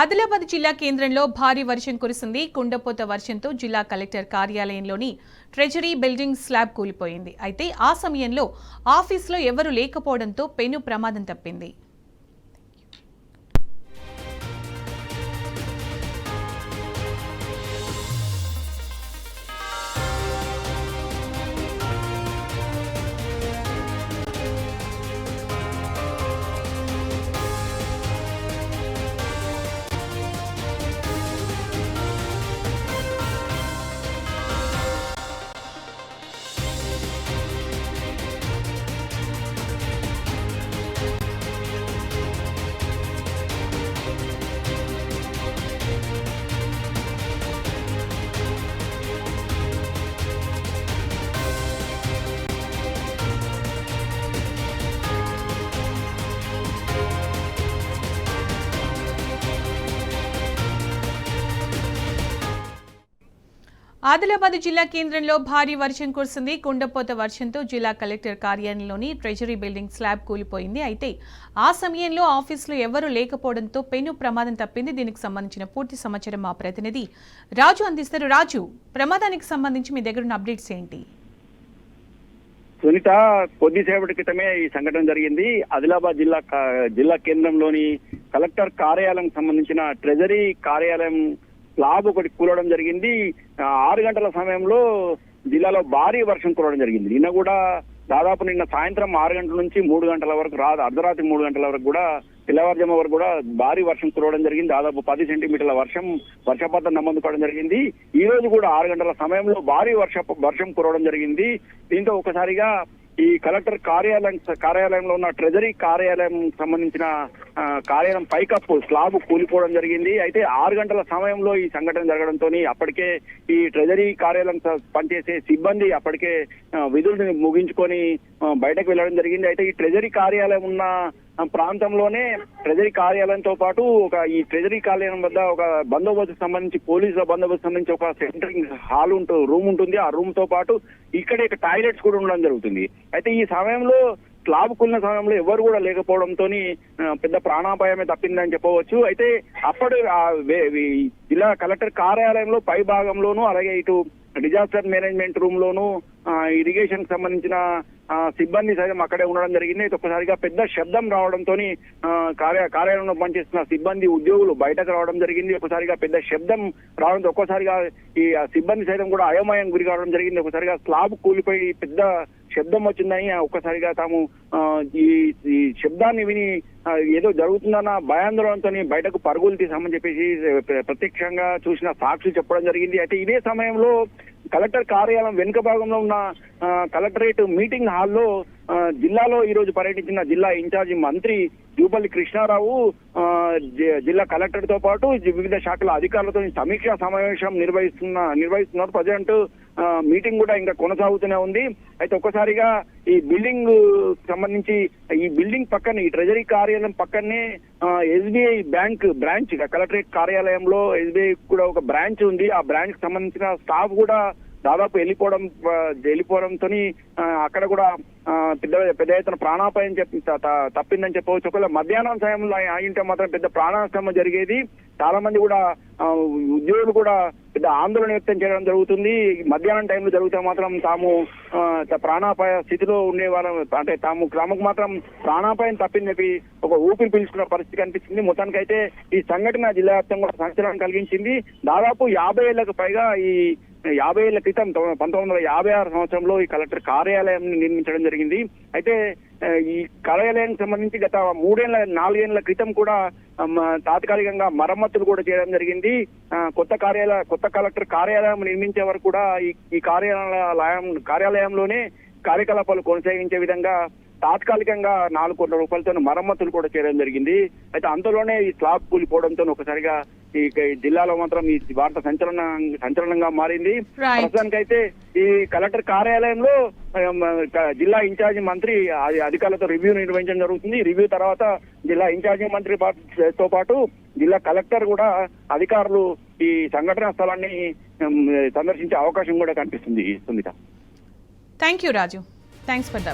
ఆదిలాబాద్ జిల్లా కేంద్రంలో భారీ వర్షం కురిసింది. కుండపోత వర్షంతో జిల్లా కలెక్టర్ కార్యాలయంలోని ట్రెజరీ బిల్డింగ్ స్లాబ్ కూలిపోయింది. అయితే ఆ సమయంలో ఆఫీసులో ఎవరూ లేకపోవడంతో పెను ప్రమాదం తప్పింది. ఆదిలాబాద్ జిల్లా కేంద్రంలో భారీ వర్షం కురిసింది. కుండపోత వర్షంతో జిల్లా కలెక్టర్ కార్యాలయంలోని ట్రెజరీ బిల్డింగ్ స్లాబ్ కూలిపోయింది. అయితే ఆ సమయంలో ఆఫీసులో ఎవరూ లేకపోవడంతో పెను ప్రమాదం తప్పింది. దీనికి సంబంధించిన పూర్తి సమాచారం మా ప్రతినిధి రాజు అందిస్తారు. రాజు, ప్రమాదానికి సంబంధించి మీ దగ్గర ఉన్న అప్డేట్స్ ఏంటి? సునీత, కొద్దిసేపటి క్రితమే ఈ సంఘటన జరిగింది. ఆదిలాబాద్ జిల్లా కేంద్రంలోని కలెక్టర్ కార్యాలయం సంబంధించిన ట్రెజరీ కార్యాలయం స్లాబ్ ఒకటి కూలడం జరిగింది. 6 గంటల సమయంలో జిల్లాలో భారీ వర్షం కురవడం జరిగింది. నిన్న కూడా దాదాపు సాయంత్రం 6 గంటల నుంచి 3 గంటల వరకు అర్ధరాత్రి 3 గంటల వరకు కూడా తెల్లవారుజాము వరకు కూడా భారీ వర్షం కురవడం జరిగింది. దాదాపు 10 సెంటీమీటర్ల వర్షపాతం నమోదు కావడం జరిగింది. ఈ రోజు కూడా 6 గంటల సమయంలో భారీ వర్షం కురవడం జరిగింది. దీంతో ఒకసారిగా ఈ కలెక్టర్ కార్యాలయంలో ఉన్న ట్రెజరీ కార్యాలయం సంబంధించిన కార్యాలయం పైకప్పు స్లాబ్ కూలిపోవడం జరిగింది. అయితే 6 గంటల సమయంలో ఈ సంఘటన జరగడంతో అప్పటికే ఈ ట్రెజరీ కార్యాలయం పనిచేసే సిబ్బంది అప్పటికే విధులను ముగించుకొని బయటకు వెళ్ళడం జరిగింది. అయితే ఈ ట్రెజరీ కార్యాలయం ఉన్న ప్రాంతంలోనే ట్రెజరీ కార్యాలయంతో పాటు ఈ ట్రెజరీ కార్యాలయం వద్ద ఒక బందోబస్తు సంబంధించి పోలీసుల బందోబస్తు సంబంధించి ఒక సెంటరింగ్ హాల్ రూమ్ ఉంటుంది. ఆ రూమ్ తో పాటు ఇక్కడే టాయిలెట్స్ కూడా ఉండడం జరుగుతుంది. అయితే ఈ సమయంలో స్లాబ్ కూలిన సమయంలో ఎవరు కూడా లేకపోవడంతో పెద్ద ప్రాణాపాయమే తప్పిందని చెప్పవచ్చు. అయితే అప్పుడు జిల్లా కలెక్టర్ కార్యాలయంలో పై భాగంలోనూ అలాగే ఇటు డిజాస్టర్ మేనేజ్మెంట్ రూమ్ లోను ఇరిగేషన్ సంబంధించిన సిబ్బంది సైతం అక్కడే ఉండడం జరిగింది. అయితే ఒక్కసారిగా పెద్ద శబ్దం రావడంతో కార్యాలయంలో పనిచేస్తున్న సిబ్బంది ఉద్యోగులు బయటకు రావడం జరిగింది. ఒకసారిగా పెద్ద శబ్దం రావడంతో ఒక్కసారిగా ఈ సిబ్బంది సైతం కూడా అయోమయం గురి కావడం జరిగింది. ఒకసారిగా స్లాబ్ కూలిపోయి పెద్ద శబ్దం వచ్చిందని ఒక్కసారిగా తాము ఈ శబ్దాన్ని విని ఏదో జరుగుతుందన్న భయాందోళనతో బయటకు పరుగులు తీసామని చెప్పేసి ప్రత్యక్షంగా చూసిన సాక్షులు చెప్పడం జరిగింది. అయితే ఇదే సమయంలో కలెక్టర్ కార్యాలయం వెనుక భాగంలో ఉన్న కలెక్టరేట్ మీటింగ్ హాల్లో జిల్లాలో ఈ రోజు పర్యటించిన జిల్లా ఇన్ఛార్జి మంత్రి జూపల్లి కృష్ణారావు జిల్లా కలెక్టర్ తో పాటు వివిధ శాఖల అధికారులతో సమీక్షా సమావేశం నిర్వహిస్తున్నారు. ప్రజెంట్ మీటింగ్ కూడా ఇంకా కొనసాగుతూనే ఉంది. అయితే ఒక్కసారిగా ఈ బిల్డింగ్ సంబంధించి ఈ బిల్డింగ్ పక్కనే ఈ ట్రెజరీ కార్యాలయం పక్కనే ఎస్బీఐ బ్యాంక్ బ్రాంచ్ కలెక్టరేట్ కార్యాలయంలో ఎస్బీఐ కూడా ఒక బ్రాంచ్ ఉంది. ఆ బ్రాంచ్ కి సంబంధించిన స్టాఫ్ కూడా దాదాపు వెళ్ళిపోవడంతో అక్కడ కూడా పెద్ద ఎత్తున ప్రాణాపాయం తప్పిందని చెప్పవచ్చు. ఒకవేళ మధ్యాహ్నం సమయంలో ఆగింటే మాత్రం పెద్ద ప్రాణాశ్రమ జరిగేది. చాలా మంది కూడా ఉద్యోగులు కూడా పెద్ద ఆందోళన వ్యక్తం చేయడం జరుగుతుంది. మధ్యాహ్నం టైంలో జరిగితే మాత్రం తాము ప్రాణాపాయ స్థితిలో ఉండేవాళ్ళం, అంటే తమకు మాత్రం ప్రాణాపాయం తప్పింది ఒక ఊపిరి పీల్చుకున్న పరిస్థితి కనిపిస్తుంది. మొత్తానికైతే ఈ సంఘటన జిల్లా వ్యాప్తంగా సంచలనం కలిగించింది. దాదాపు 50 ఏళ్లకు పైగా 50 ఏళ్ల క్రితం 1956 సంవత్సరంలో ఈ కలెక్టర్ కార్యాలయం నిర్మించడం జరిగింది. అయితే ఈ కార్యాలయానికి సంబంధించి గత 4 ఏళ్ల క్రితం కూడా తాత్కాలికంగా మరమ్మతులు కూడా చేయడం జరిగింది. కొత్త కలెక్టర్ కార్యాలయం నిర్మించే వరకు కూడా ఈ కార్యాలయంలోనే కార్యకలాపాలు కొనసాగించే విధంగా తాత్కాలికంగా 4 కోట్ల రూపాయలతో మరమ్మతులు కూడా చేయడం జరిగింది. అయితే అంతలోనే ఈ స్లాబ్ కూలిపోవడంతో ఒకసారిగా ఈ జిల్లాలో మాత్రం ఈ వార్త సంచలనంగా మారింది. ప్రస్తుతానికైతే ఈ కలెక్టర్ కార్యాలయంలో జిల్లా ఇన్ఛార్జి మంత్రి అధికారులతో రివ్యూ నిర్వహించడం జరుగుతుంది. రివ్యూ తర్వాత జిల్లా ఇన్ఛార్జి మంత్రితో పాటు జిల్లా కలెక్టర్ కూడా అధికారులు ఈ సంఘటనా స్థలాన్ని సందర్శించే అవకాశం కూడా కనిపిస్తుంది. Sunitha, thank you Raju. Thanks for the